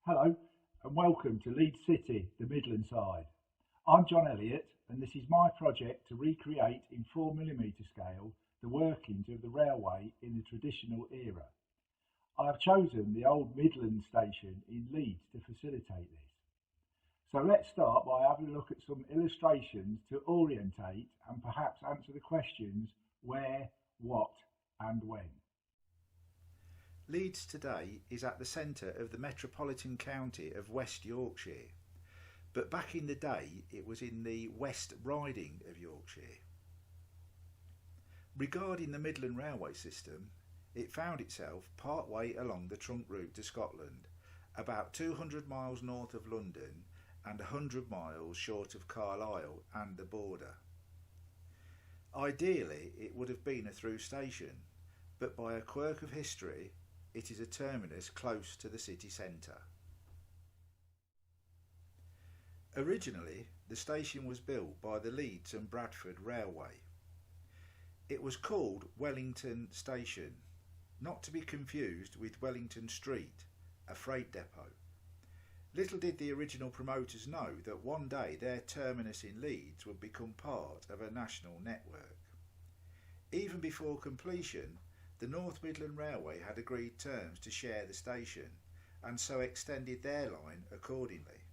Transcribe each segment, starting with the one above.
Hello and welcome to Leeds City, the Midland side. I'm John Elliott and this is my project to recreate in 4mm scale the workings of the railway in the traditional era. I have chosen the old Midland station in Leeds to facilitate this. So let's start by having a look at some illustrations to orientate and perhaps answer the questions where, what and when. Leeds today is at the centre of the metropolitan county of West Yorkshire, but back in the day it was in the West Riding of Yorkshire. Regarding the Midland railway system, it found itself part way along the trunk route to Scotland, about 200 miles north of London and 100 miles short of Carlisle and the border. Ideally it would have been a through station, but by a quirk of history it is a terminus close to the city centre. Originally, the station was built by the Leeds and Bradford Railway. It was called Wellington Station, not to be confused with Wellington Street, a freight depot. Little did the original promoters know that one day their terminus in Leeds would become part of a national network. Even before completion, the North Midland Railway had agreed terms to share the station and so extended their line accordingly.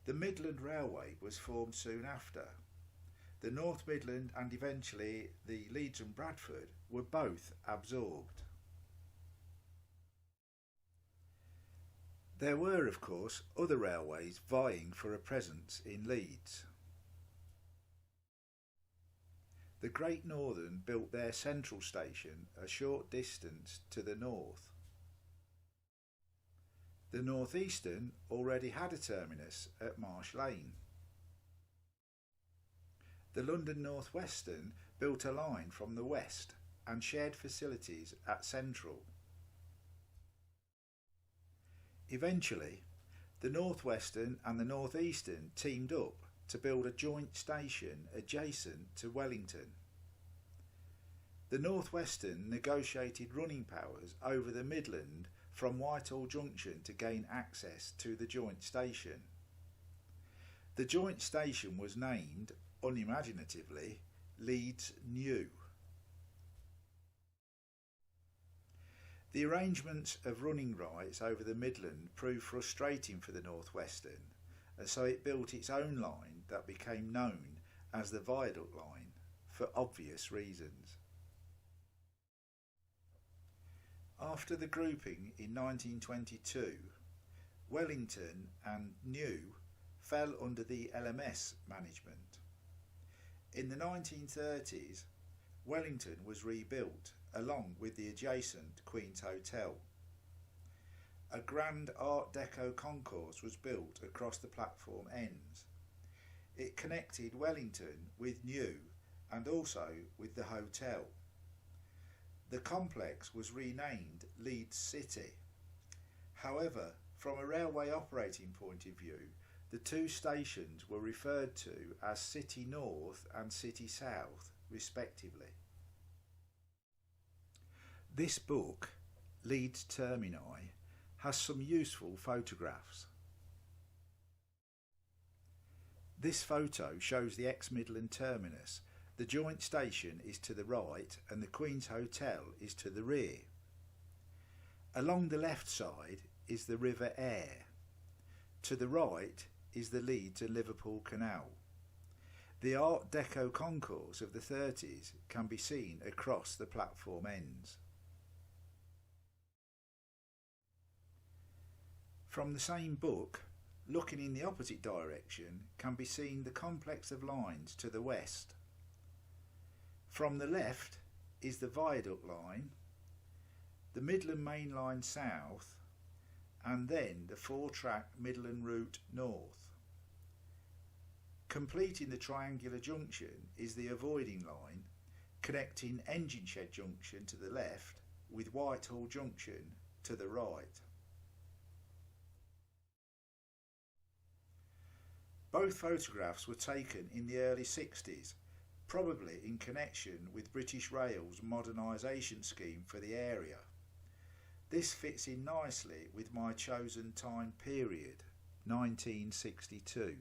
The Midland Railway was formed soon after. The North Midland and eventually the Leeds and Bradford were both absorbed. There were, of course, other railways vying for a presence in Leeds. The Great Northern built their central station a short distance to the north. The North Eastern already had a terminus at Marsh Lane. The London North Western built a line from the west and shared facilities at Central. Eventually, the North Western and the North Eastern teamed up to build a joint station adjacent to Wellington. The North Western negotiated running powers over the Midland from Whitehall Junction to gain access to the joint station. The joint station was named, unimaginatively, Leeds New. The arrangements of running rights over the Midland proved frustrating for the North Western, and so it built its own line that became known as the Viaduct Line for obvious reasons. After the grouping in 1922, Wellington and New fell under the LMS management. In the 1930s, Wellington was rebuilt along with the adjacent Queen's Hotel. A grand Art Deco concourse was built across the platform ends. It connected Wellington with New and also with the hotel. The complex was renamed Leeds City. However, from a railway operating point of view, the two stations were referred to as City North and City South, respectively. This book, Leeds Termini, has some useful photographs. This photo shows the ex-Midland terminus. The joint station is to the right and the Queen's Hotel is to the rear. Along the left side is the River Aire. To the right is the Leeds and Liverpool Canal. The Art Deco concourse of the 30s can be seen across the platform ends. From the same book, looking in the opposite direction, can be seen the complex of lines to the west. From the left is the Viaduct Line, the Midland Main Line south, and then the 4-track Midland Route north. Completing the triangular junction is the Avoiding Line, connecting Engine Shed Junction to the left with Whitehall Junction to the right. Both photographs were taken in the early 60s, probably in connection with British Rail's modernisation scheme for the area. This fits in nicely with my chosen time period, 1962.